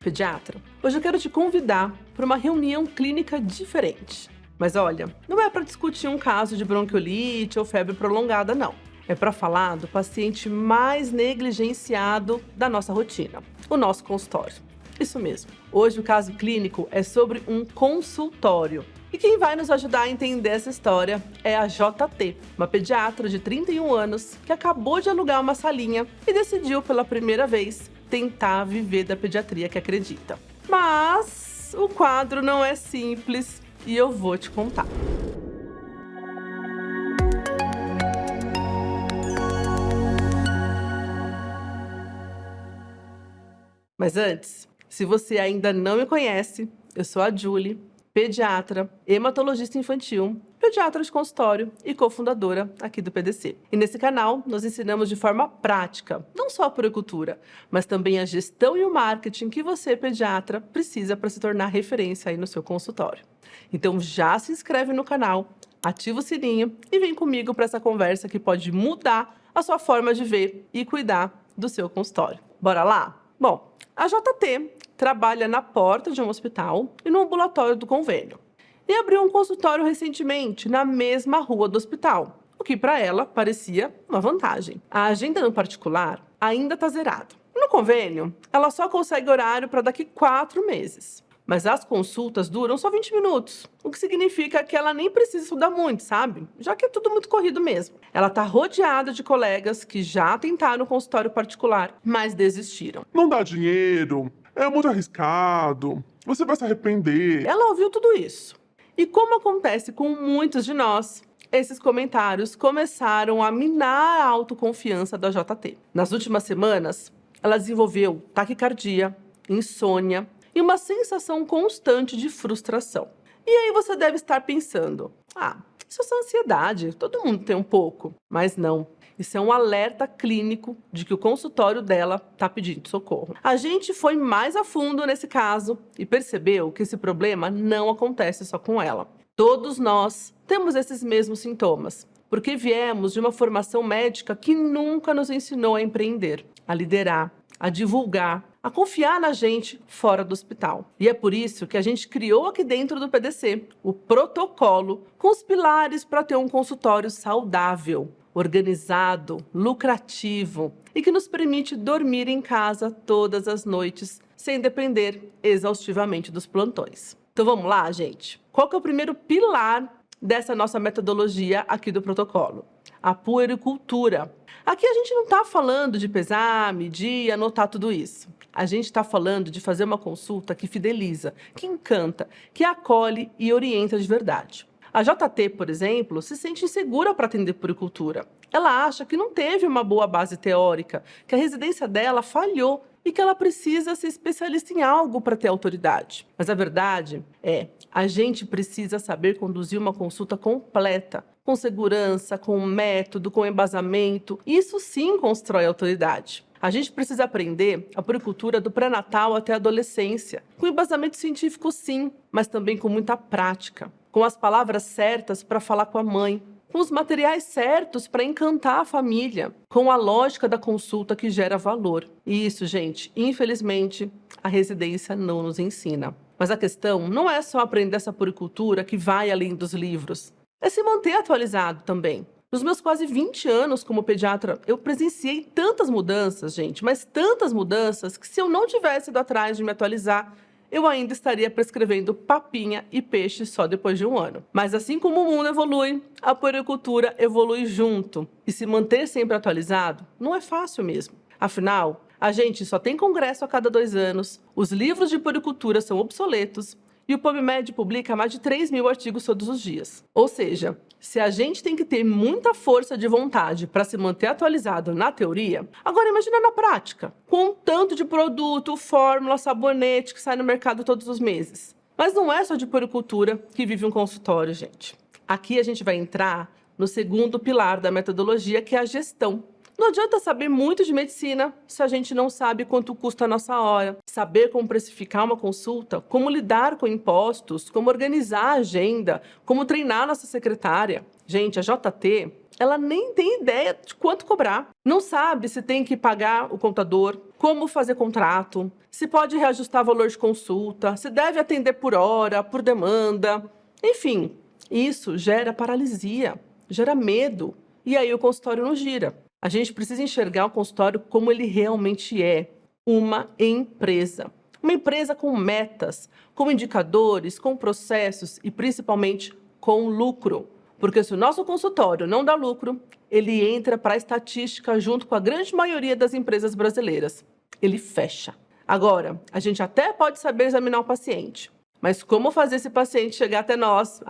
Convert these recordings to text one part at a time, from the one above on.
Pediatra, hoje eu quero te convidar para uma reunião clínica diferente. Mas olha, não é para discutir um caso de bronquiolite ou febre prolongada, não. É para falar do paciente mais negligenciado da nossa rotina, o nosso consultório. Isso mesmo. Hoje o caso clínico é sobre um consultório. E quem vai nos ajudar a entender essa história é a JT, uma pediatra de 31 anos que acabou de alugar uma salinha e decidiu pela primeira vez tentar viver da pediatria que acredita. Mas o quadro não é simples e eu vou te contar. Mas antes, se você ainda não me conhece, eu sou a Julie, pediatra, hematologista infantil, pediatra de consultório e cofundadora aqui do PDC. E nesse canal, nós ensinamos de forma prática, não só a puericultura, mas também a gestão e o marketing que você, pediatra, precisa para se tornar referência aí no seu consultório. Então já se inscreve no canal, ativa o sininho e vem comigo para essa conversa que pode mudar a sua forma de ver e cuidar do seu consultório. Bora lá? Bom, a JT trabalha na porta de um hospital e no ambulatório do convênio. E abriu um consultório recentemente na mesma rua do hospital, o que para ela parecia uma vantagem. A agenda no particular ainda está zerada. No convênio, ela só consegue horário para daqui 4 meses. Mas as consultas duram só 20 minutos, o que significa que ela nem precisa estudar muito, sabe? Já que é tudo muito corrido mesmo. Ela está rodeada de colegas que já tentaram consultório particular, mas desistiram. Não dá dinheiro, é muito arriscado, você vai se arrepender. Ela ouviu tudo isso. E como acontece com muitos de nós, esses comentários começaram a minar a autoconfiança da JT. Nas últimas semanas, ela desenvolveu taquicardia, insônia e uma sensação constante de frustração. E aí você deve estar pensando, isso é só ansiedade, todo mundo tem um pouco. Mas não, isso é um alerta clínico de que o consultório dela está pedindo socorro. A gente foi mais a fundo nesse caso e percebeu que esse problema não acontece só com ela. Todos nós temos esses mesmos sintomas, porque viemos de uma formação médica que nunca nos ensinou a empreender, a liderar, a divulgar, a confiar na gente fora do hospital. E é por isso que a gente criou aqui dentro do PDC o protocolo com os pilares para ter um consultório saudável, organizado, lucrativo e que nos permite dormir em casa todas as noites sem depender exaustivamente dos plantões. Então vamos lá, gente? Qual que é o primeiro pilar dessa nossa metodologia aqui do protocolo? A puericultura. Aqui a gente não está falando de pesar, medir, anotar tudo isso. A gente está falando de fazer uma consulta que fideliza, que encanta, que acolhe e orienta de verdade. A JT, por exemplo, se sente insegura para atender puericultura. Ela acha que não teve uma boa base teórica, que a residência dela falhou e que ela precisa ser especialista em algo para ter autoridade. Mas a verdade é, a gente precisa saber conduzir uma consulta completa, com segurança, com método, com embasamento. Isso sim constrói autoridade. A gente precisa aprender a puericultura do pré-natal até a adolescência, com embasamento científico sim, mas também com muita prática, com as palavras certas para falar com a mãe, com os materiais certos para encantar a família, com a lógica da consulta que gera valor. E isso, gente, infelizmente, a residência não nos ensina. Mas a questão não é só aprender essa puericultura que vai além dos livros, é se manter atualizado também. Nos meus quase 20 anos como pediatra, eu presenciei tantas mudanças, gente, mas tantas mudanças que se eu não tivesse ido atrás de me atualizar, eu ainda estaria prescrevendo papinha e peixe só depois de 1 ano. Mas assim como o mundo evolui, a puericultura evolui junto. E se manter sempre atualizado não é fácil mesmo. Afinal, a gente só tem congresso a cada 2 anos, os livros de puericultura são obsoletos, e o PubMed publica mais de 3.000 artigos todos os dias. Ou seja, se a gente tem que ter muita força de vontade para se manter atualizado na teoria, agora imagina na prática, com um tanto de produto, fórmula, sabonete que sai no mercado todos os meses. Mas não é só de puericultura que vive um consultório, gente. Aqui a gente vai entrar no segundo pilar da metodologia, que é a gestão. Não adianta saber muito de medicina se a gente não sabe quanto custa a nossa hora, saber como precificar uma consulta, como lidar com impostos, como organizar a agenda, como treinar nossa secretária. Gente, a JT, ela nem tem ideia de quanto cobrar. Não sabe se tem que pagar o contador, como fazer contrato, se pode reajustar valor de consulta, se deve atender por hora, por demanda. Enfim, isso gera paralisia, gera medo. E aí o consultório não gira. A gente precisa enxergar o consultório como ele realmente é, uma empresa. Uma empresa com metas, com indicadores, com processos e principalmente com lucro. Porque se o nosso consultório não dá lucro, ele entra para a estatística junto com a grande maioria das empresas brasileiras. Ele fecha. Agora, a gente até pode saber examinar o paciente, mas como fazer esse paciente chegar até nós?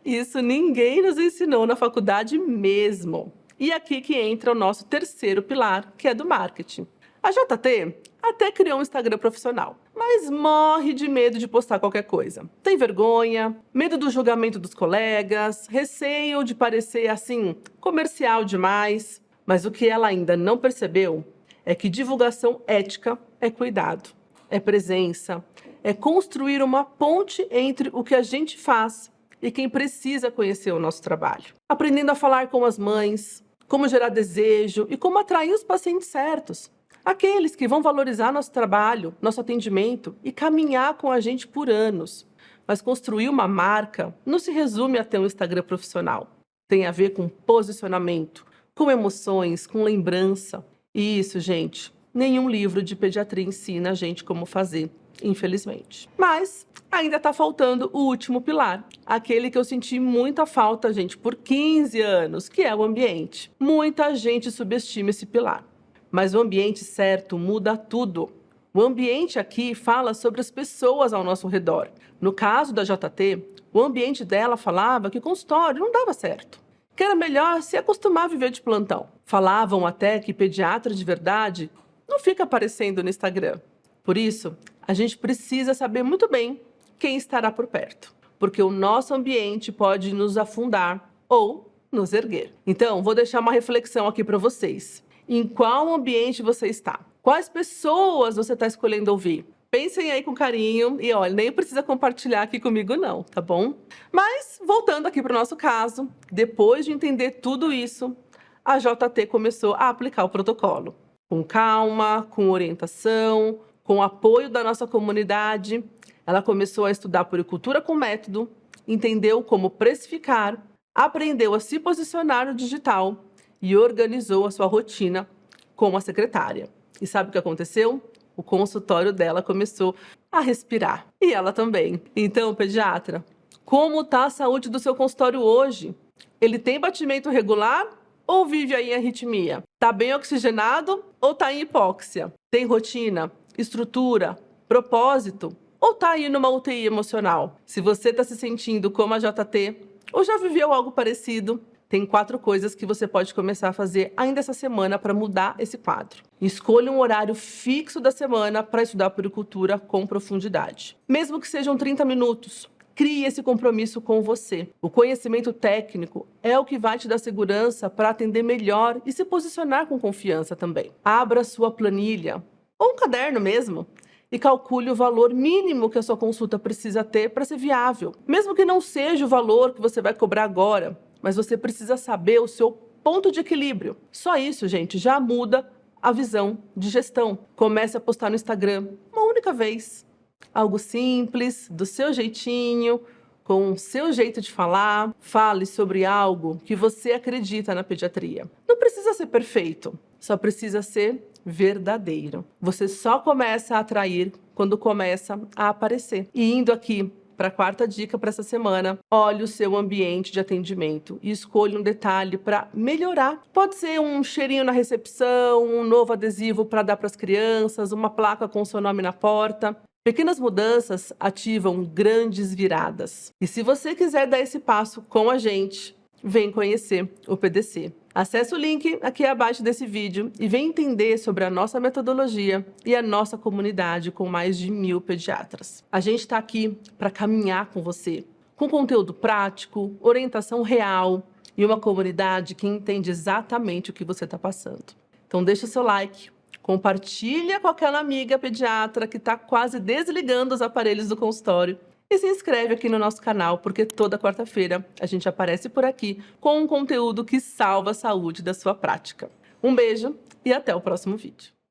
Isso ninguém nos ensinou na faculdade mesmo. E aqui que entra o nosso terceiro pilar, que é do marketing. A JT até criou um Instagram profissional, mas morre de medo de postar qualquer coisa. Tem vergonha, medo do julgamento dos colegas, receio de parecer, assim, comercial demais. Mas o que ela ainda não percebeu é que divulgação ética é cuidado, é presença, é construir uma ponte entre o que a gente faz e quem precisa conhecer o nosso trabalho. Aprendendo a falar com as mães, como gerar desejo e como atrair os pacientes certos. Aqueles que vão valorizar nosso trabalho, nosso atendimento e caminhar com a gente por anos. Mas construir uma marca não se resume a ter um Instagram profissional. Tem a ver com posicionamento, com emoções, com lembrança. E isso, gente, nenhum livro de pediatria ensina a gente como fazer, infelizmente. Mas ainda está faltando o último pilar, aquele que eu senti muita falta, gente, por 15 anos, que é o ambiente. Muita gente subestima esse pilar. Mas o ambiente certo muda tudo. O ambiente aqui fala sobre as pessoas ao nosso redor. No caso da JT, o ambiente dela falava que o consultório não dava certo, que era melhor se acostumar a viver de plantão. Falavam até que pediatra de verdade não fica aparecendo no Instagram. Por isso, a gente precisa saber muito bem quem estará por perto, porque o nosso ambiente pode nos afundar ou nos erguer. Então, vou deixar uma reflexão aqui para vocês. Em qual ambiente você está? Quais pessoas você está escolhendo ouvir? Pensem aí com carinho e, olha, nem precisa compartilhar aqui comigo não, tá bom? Mas, voltando aqui para o nosso caso, depois de entender tudo isso, a JT começou a aplicar o protocolo. Com calma, com orientação, com apoio da nossa comunidade. Ela começou a estudar puericultura com método, entendeu como precificar, aprendeu a se posicionar no digital e organizou a sua rotina com a secretária. E sabe o que aconteceu? O consultório dela começou a respirar. E ela também. Então, pediatra, como está a saúde do seu consultório hoje? Ele tem batimento regular ou vive aí em arritmia? Está bem oxigenado ou está em hipóxia? Tem rotina, estrutura, propósito? Ou está aí numa UTI emocional? Se você está se sentindo como a JT ou já viveu algo parecido, tem 4 coisas que você pode começar a fazer ainda essa semana para mudar esse quadro. Escolha um horário fixo da semana para estudar puericultura com profundidade. Mesmo que sejam 30 minutos, crie esse compromisso com você. O conhecimento técnico é o que vai te dar segurança para atender melhor e se posicionar com confiança também. Abra sua planilha, ou um caderno mesmo, e calcule o valor mínimo que a sua consulta precisa ter para ser viável. Mesmo que não seja o valor que você vai cobrar agora, mas você precisa saber o seu ponto de equilíbrio. Só isso, gente, já muda a visão de gestão. Comece a postar no Instagram uma única vez. Algo simples, do seu jeitinho, com o seu jeito de falar. Fale sobre algo que você acredita na pediatria. Não precisa ser perfeito, só precisa ser verdadeiro. Você só começa a atrair quando começa a aparecer. E indo aqui para a 4ª dica para essa semana, olhe o seu ambiente de atendimento e escolha um detalhe para melhorar. Pode ser um cheirinho na recepção, um novo adesivo para dar para as crianças, uma placa com seu nome na porta. Pequenas mudanças ativam grandes viradas. E se você quiser dar esse passo com a gente, vem conhecer o PDC. Acesse o link aqui abaixo desse vídeo e vem entender sobre a nossa metodologia e a nossa comunidade com mais de 1000 pediatras. A gente está aqui para caminhar com você, com conteúdo prático, orientação real e uma comunidade que entende exatamente o que você está passando. Então deixa o seu like, compartilha com aquela amiga pediatra que está quase desligando os aparelhos do consultório e se inscreve aqui no nosso canal, porque toda quarta-feira a gente aparece por aqui com um conteúdo que salva a saúde da sua prática. Um beijo e até o próximo vídeo.